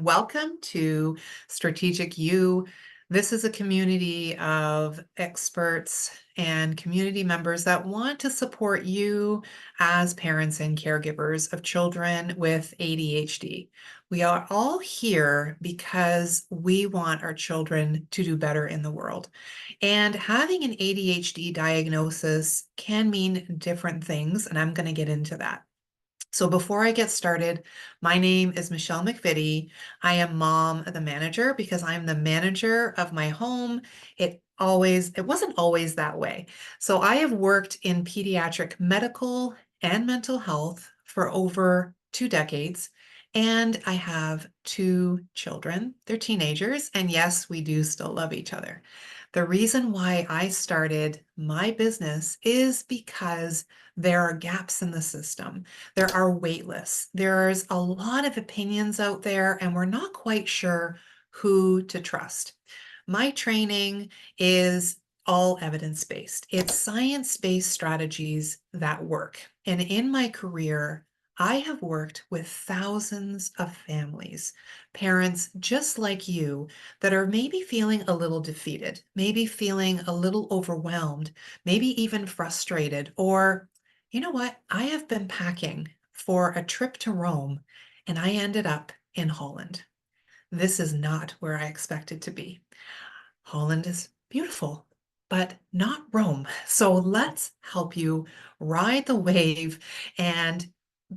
and welcome to Strategic You. This is a community of experts and community members that want to support you as parents and caregivers of children with ADHD. We are all here because we want our children to do better in the world. And having an ADHD diagnosis can mean different things, and I'm going to get into that. So before I get started, my name is Michelle McVitie. I am mom, the manager, because I'm the manager of my home. It wasn't always that way. So I have worked in pediatric medical and mental health for over 2 decades. And I have 2 children. They're teenagers. And yes, we do still love each other. The reason why I started my business is because there are gaps in the system. There are wait lists. There's a lot of opinions out there, and we're not quite sure who to trust. My training is all evidence-based. It's science-based strategies that work. And in my career, I have worked with thousands of families, parents just like you, that are maybe feeling a little defeated, maybe feeling a little overwhelmed, maybe even frustrated, or you know what? I have been packing for a trip to Rome and I ended up in Holland. This is not where I expected to be. Holland is beautiful, but not Rome. So let's help you ride the wave and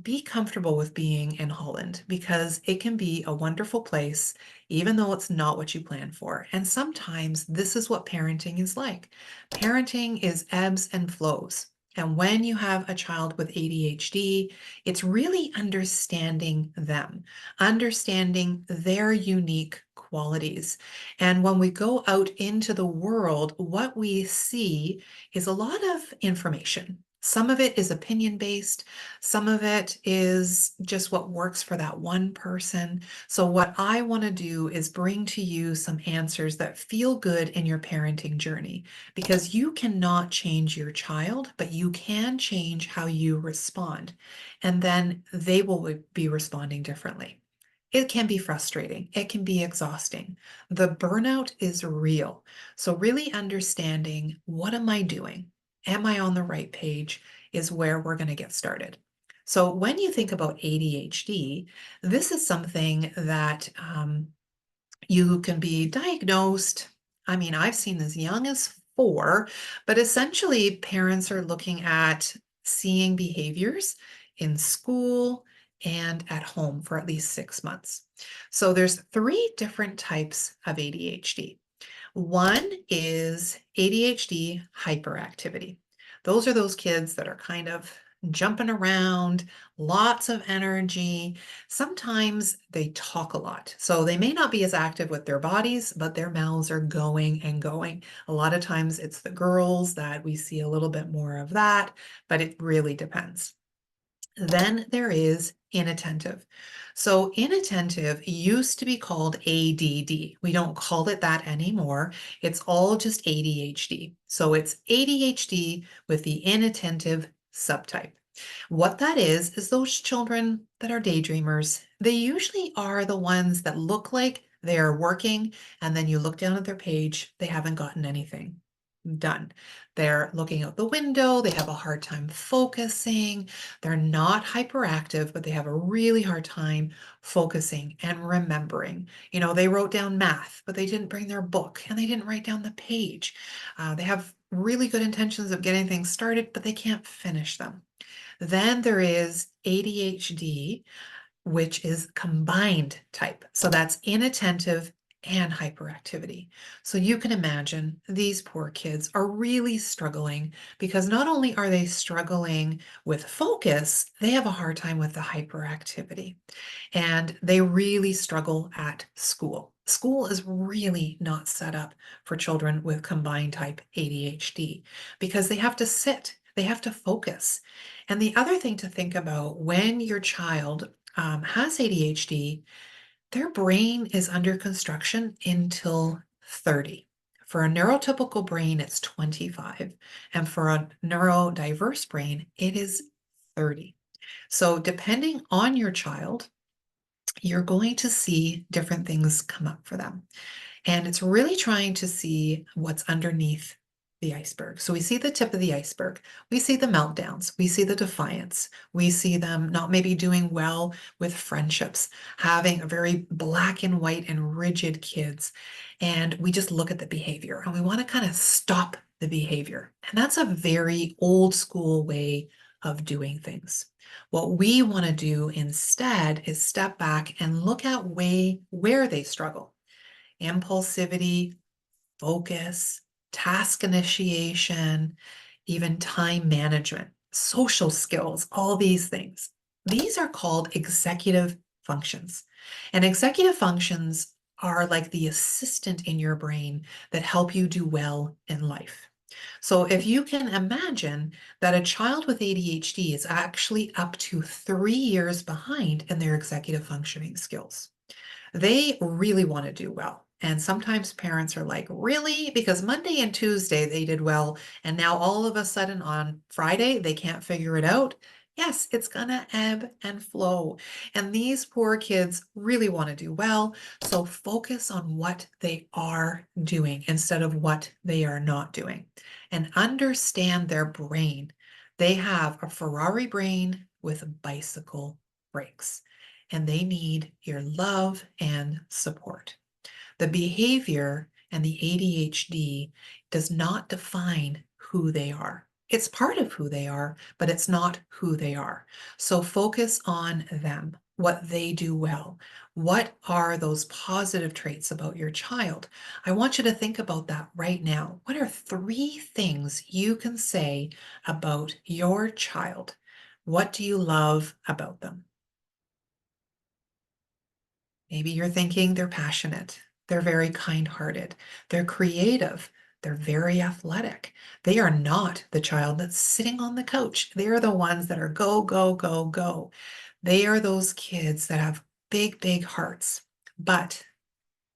be comfortable with being in Holland because it can be a wonderful place, even though it's not what you plan for. And sometimes this is what parenting is like. Parenting is ebbs and flows. And when you have a child with ADHD, it's really understanding them, understanding their unique qualities. And when we go out into the world, what we see is a lot of information. Some of it is opinion-based. Some of it is just what works for that one person. So what I want to do is bring to you some answers that feel good in your parenting journey, because you cannot change your child, but you can change how you respond. And then they will be responding differently. It can be frustrating. It can be exhausting. The burnout is real. So really understanding, what am I doing? Am I on the right page is where we're going to get started. So when you think about ADHD, this is something that you can be diagnosed. I mean, I've seen as young as 4, but essentially parents are looking at seeing behaviors in school and at home for at least 6 months. So there's 3 different types of ADHD. One is ADHD hyperactivity. Those are those kids that are kind of jumping around, lots of energy. Sometimes they talk a lot. So they may not be as active with their bodies, but their mouths are going and going. A lot of times it's the girls that we see a little bit more of that, but it really depends. Then there is inattentive. So inattentive used to be called ADD. We don't call it that anymore. It's all just ADHD. So it's ADHD with the inattentive subtype. What that is those children that are daydreamers. They usually are the ones that look like they're working, and then you look down at their page, they haven't gotten anything done. They're looking out the window, they have a hard time focusing, they're not hyperactive, but they have a really hard time focusing and remembering. You know, they wrote down math, but they didn't bring their book and they didn't write down the page. They have really good intentions of getting things started, but they can't finish them. Then there is ADHD, which is combined type. So that's inattentive and hyperactivity. So you can imagine these poor kids are really struggling because not only are they struggling with focus, they have a hard time with the hyperactivity. And they really struggle at school. School is really not set up for children with combined type ADHD because they have to sit, they have to focus. And the other thing to think about when your child has ADHD, their brain is under construction until 30. For a neurotypical brain, it's 25. And for a neurodiverse brain, it is 30. So depending on your child, you're going to see different things come up for them. And it's really trying to see what's underneath the iceberg. So we see the tip of the iceberg. We see the meltdowns. We see the defiance. We see them not maybe doing well with friendships, having a very black and white and rigid kids. And we just look at the behavior and we want to kind of stop the behavior. And that's a very old school way of doing things. What we want to do instead is step back and look at where they struggle. Impulsivity, focus, task initiation, even time management, social skills, all these things. These are called executive functions. And executive functions are like the assistant in your brain that help you do well in life. So if you can imagine that a child with ADHD is actually up to 3 years behind in their executive functioning skills. They really want to do well. And sometimes parents are like, really? Because Monday and Tuesday they did well. And now all of a sudden on Friday, they can't figure it out. Yes, it's going to ebb and flow. And these poor kids really want to do well. So focus on what they are doing instead of what they are not doing. And understand their brain. They have a Ferrari brain with bicycle brakes and they need your love and support. The behavior and the ADHD does not define who they are. It's part of who they are, but it's not who they are. So focus on them, what they do well. What are those positive traits about your child? I want you to think about that right now. What are 3 things you can say about your child? What do you love about them? Maybe you're thinking they're passionate, they're very kind-hearted, they're creative, they're very athletic. They are not the child that's sitting on the couch. They are the ones that are go, go, go, go. They are those kids that have big, big hearts. But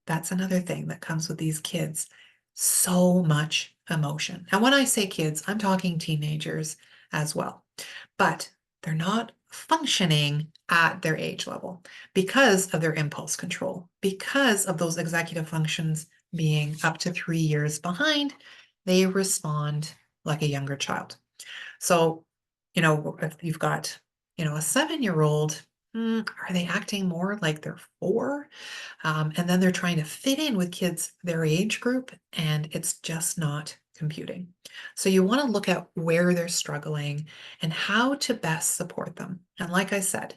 that's another thing that comes with these kids. So much emotion. And when I say kids, I'm talking teenagers as well. But they're not functioning at their age level because of their impulse control, because of those executive functions being up to 3 years behind, they respond like a younger child. So, if you've got, a 7-year-old, are they acting more like they're 4? And then they're trying to fit in with kids their age group, and it's just not computing. So you want to look at where they're struggling and how to best support them. And like I said,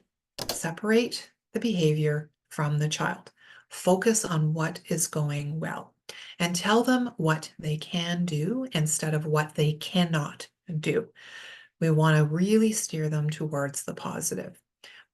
separate the behavior from the child. Focus on what is going well and tell them what they can do instead of what they cannot do. We want to really steer them towards the positive.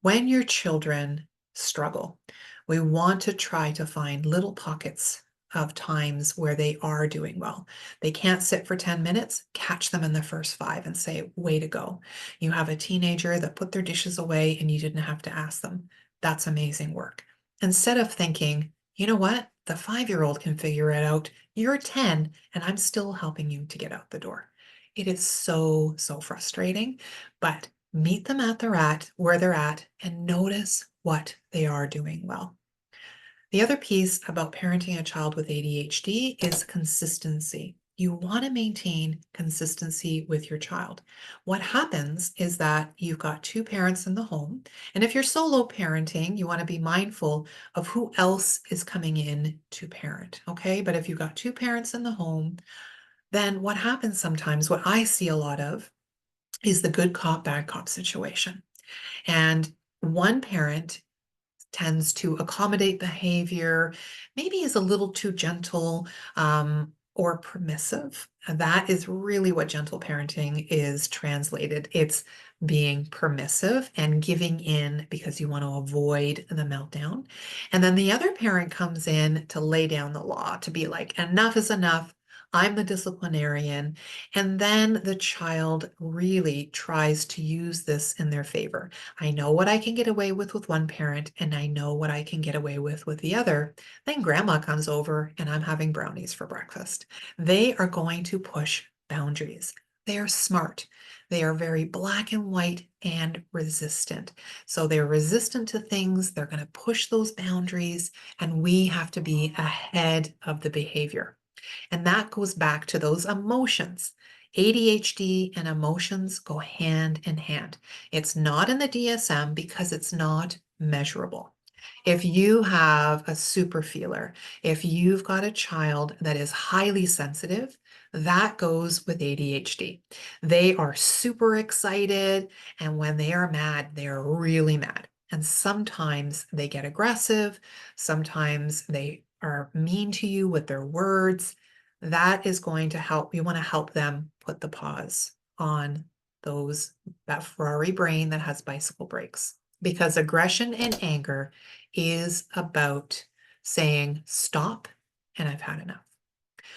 When your children struggle, we want to try to find little pockets of times where they are doing well. They can't sit for 10 minutes, catch them in the first 5 and say, way to go. You have a teenager that put their dishes away and you didn't have to ask them. That's amazing work. Instead of thinking, you know what? The 5-year-old can figure it out. You're 10 and I'm still helping you to get out the door. It is so, so frustrating, but meet them at where they're at and notice what they are doing well. The other piece about parenting a child with ADHD is consistency. You want to maintain consistency with your child. What happens is that you've got 2 parents in the home, and if you're solo parenting, you want to be mindful of who else is coming in to parent, okay? But if you've got 2 parents in the home, then what happens sometimes, what I see a lot of, is the good cop, bad cop situation. And one parent tends to accommodate behavior, maybe is a little too gentle or permissive. And that is really what gentle parenting is translated. It's being permissive and giving in because you want to avoid the meltdown. And then the other parent comes in to lay down the law, to be like, enough is enough. I'm the disciplinarian. And then the child really tries to use this in their favor. I know what I can get away with one parent, and I know what I can get away with the other. Then grandma comes over and I'm having brownies for breakfast. They are going to push boundaries. They are smart. They are very black and white and resistant. So they're resistant to things. They're going to push those boundaries, and we have to be ahead of the behavior. And that goes back to those emotions. ADHD and emotions go hand in hand. It's not in the DSM because it's not measurable. If you have a super feeler, if you've got a child that is highly sensitive, that goes with ADHD. They are super excited, and when they are mad, they're really mad. And sometimes they get aggressive, sometimes they are mean to you with their words. That is going to help. You want to help them put the pause on that Ferrari brain that has bicycle brakes. Because aggression and anger is about saying stop and I've had enough.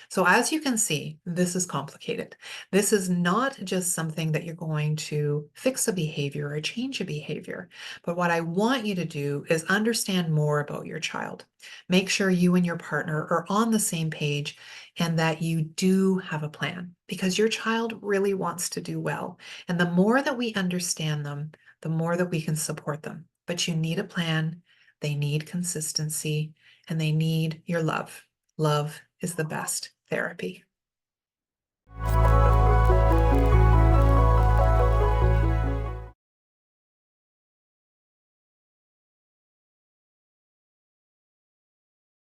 So as you can see, this is complicated. This is not just something that you're going to fix a behavior or change a behavior. But what I want you to do is understand more about your child. Make sure you and your partner are on the same page and that you do have a plan because your child really wants to do well. And the more that we understand them, the more that we can support them. But you need a plan, they need consistency, and they need your love. Love is the best therapy.